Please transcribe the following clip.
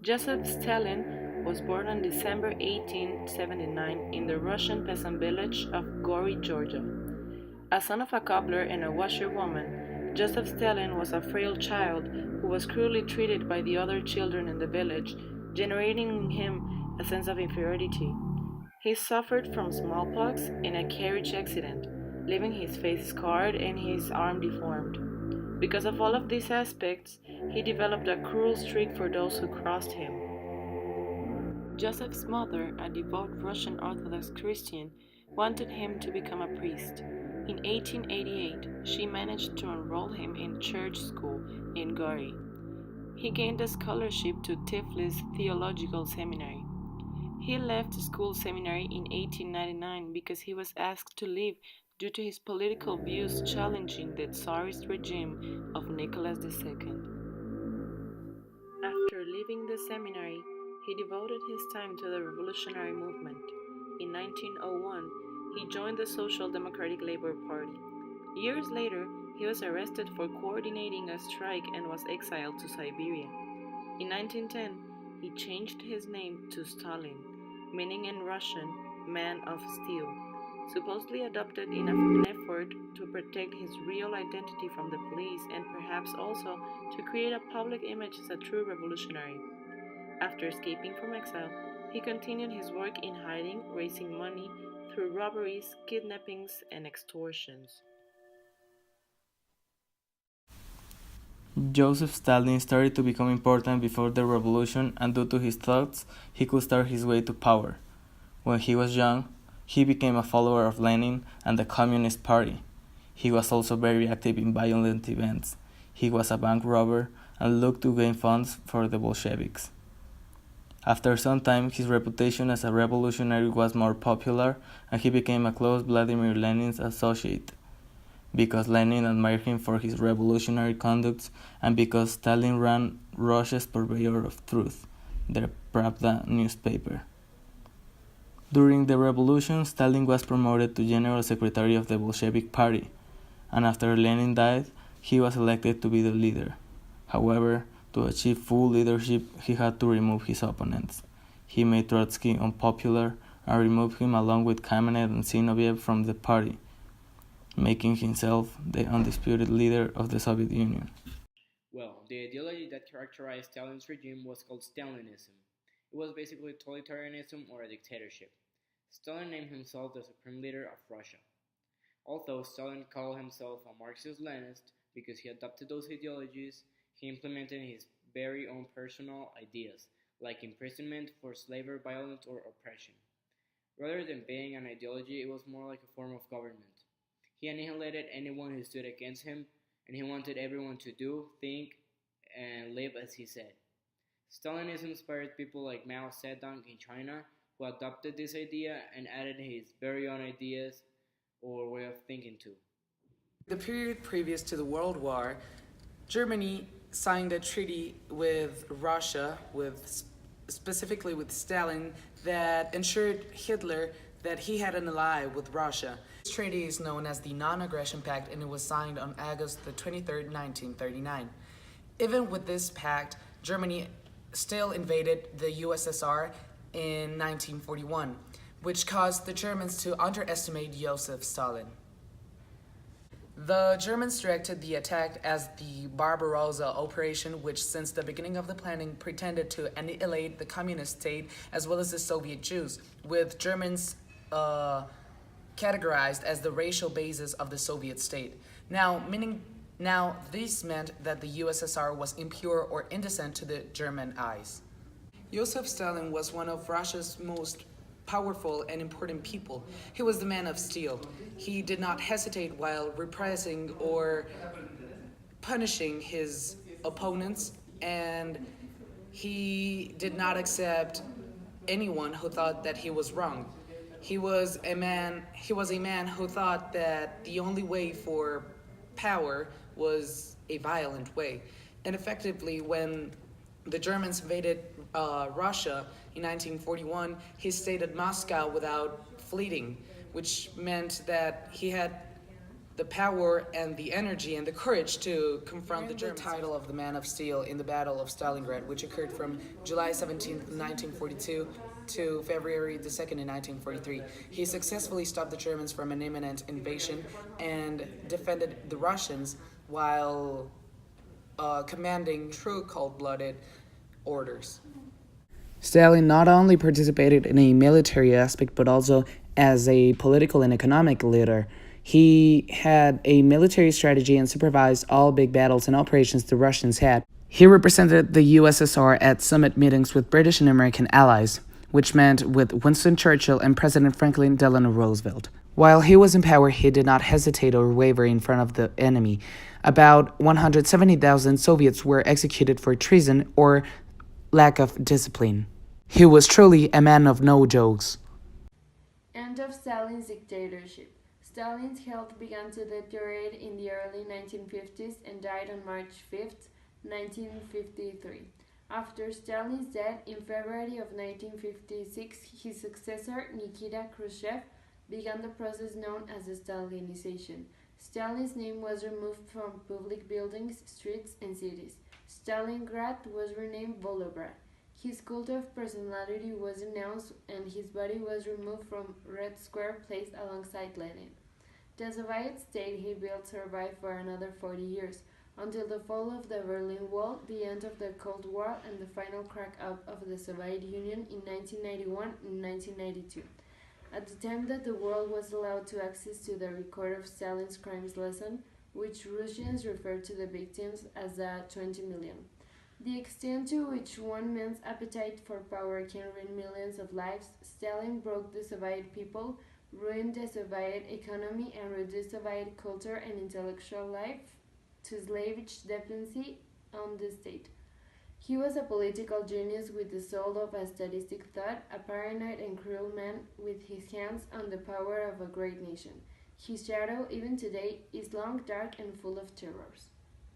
Joseph Stalin was born on December 1879 in the Russian peasant village of Gory, Georgia. A son of a cobbler and a washerwoman, Joseph Stalin was a frail child who was cruelly treated by the other children in the village, generating in him a sense of inferiority. He suffered from smallpox in a carriage accident, leaving his face scarred and his arm deformed. Because of all of these aspects, he developed a cruel streak for those who crossed him. Joseph's mother, a devout Russian Orthodox Christian, wanted him to become a priest. In 1888, she managed to enroll him in church school in Gori. He gained a scholarship to Tiflis Theological Seminary. He left school seminary in 1899 because he was asked to leave due to his political views challenging the Tsarist regime of Nicholas II. After leaving the seminary, he devoted his time to the revolutionary movement. In 1901, he joined the Social Democratic Labour Party. Years later, he was arrested for coordinating a strike and was exiled to Siberia. In 1910, he changed his name to Stalin, meaning in Russian, man of steel, supposedly adopted in an effort to protect his real identity from the police and perhaps also to create a public image as a true revolutionary. After escaping from exile, he continued his work in hiding, raising money through robberies, kidnappings, and extortions. Joseph Stalin started to become important before the revolution, and due to his thoughts, he could start his way to power. When he was young, he became a follower of Lenin and the Communist Party. He was also very active in violent events. He was a bank robber and looked to gain funds for the Bolsheviks. After some time, his reputation as a revolutionary was more popular, and he became a close Vladimir Lenin's associate. Because Lenin admired him for his revolutionary conduct, and because Stalin ran Russia's purveyor of truth, the Pravda newspaper. During the revolution, Stalin was promoted to General Secretary of the Bolshevik Party, and after Lenin died, he was elected to be the leader. However, to achieve full leadership, he had to remove his opponents. He made Trotsky unpopular and removed him along with Kamenev and Zinoviev from the party, making himself the undisputed leader of the Soviet Union. Well, the ideology that characterized Stalin's regime was called Stalinism. It was basically totalitarianism or a dictatorship. Stalin named himself the supreme leader of Russia. Although Stalin called himself a Marxist-Leninist because he adopted those ideologies, he implemented his very own personal ideas, like imprisonment for slavery, violence, or oppression. Rather than being an ideology, it was more like a form of government. He annihilated anyone who stood against him, and he wanted everyone to do, think, and live as he said. Stalinism inspired people like Mao Zedong in China, who adopted this idea and added his very own ideas or way of thinking to. The period previous to the World War, Germany signed a treaty with Russia, specifically with Stalin, that ensured Hitler that he had an ally with Russia. This treaty is known as the Non-Aggression Pact, and it was signed on August the 23rd, 1939. Even with this pact, Germany still invaded the USSR in 1941, which caused the Germans to underestimate Joseph Stalin. The Germans directed the attack as the Barbarossa operation, which since the beginning of the planning pretended to annihilate the communist state as well as the Soviet Jews, with Germans categorized as the racial basis of the Soviet state. Now, this meant that the USSR was impure or indecent to the German eyes. Joseph Stalin was one of Russia's most powerful and important people. He was the man of steel. He did not hesitate while repressing or punishing his opponents, and he did not accept anyone who thought that he was wrong. He was a man who thought that the only way for power was a violent way. And effectively, when the Germans invaded Russia in 1941, he stayed at Moscow without fleeing, which meant that he had the power and the energy and the courage to confront the Germans. The title of the Man of Steel in the Battle of Stalingrad, which occurred from July 17th, 1942 to February the 2nd in 1943. He successfully stopped the Germans from an imminent invasion and defended the Russians while commanding true cold-blooded orders. Stalin not only participated in a military aspect but also as a political and economic leader. He had a military strategy and supervised all big battles and operations the Russians had. He represented the USSR at summit meetings with British and American allies, which meant with Winston Churchill and President Franklin Delano Roosevelt. While he was in power, he did not hesitate or waver in front of the enemy. About 170,000 Soviets were executed for treason or lack of discipline. He was truly a man of no jokes. End of Stalin's dictatorship. Stalin's health began to deteriorate in the early 1950s and died on March 5, 1953. After Stalin's death in February of 1956, his successor, Nikita Khrushchev, began the process known as the Stalinization. Stalin's name was removed from public buildings, streets, and cities. Stalingrad was renamed Volgograd. His cult of personality was denounced and his body was removed from Red Square placed alongside Lenin. The Soviet state he built survived for another 40 years, until the fall of the Berlin Wall, the end of the Cold War, and the final crack-up of the Soviet Union in 1991 and 1992. At the time that the world was allowed to access to the record of Stalin's crimes lesson, which Russians referred to the victims as the 20 million. The extent to which one man's appetite for power can ruin millions of lives, Stalin broke the Soviet people, ruined the Soviet economy, and reduced Soviet culture and intellectual life to slavish dependency on the state. He was a political genius with the soul of a statistic thought, a paranoid and cruel man with his hands on the power of a great nation. His shadow, even today, is long, dark, and full of terrors.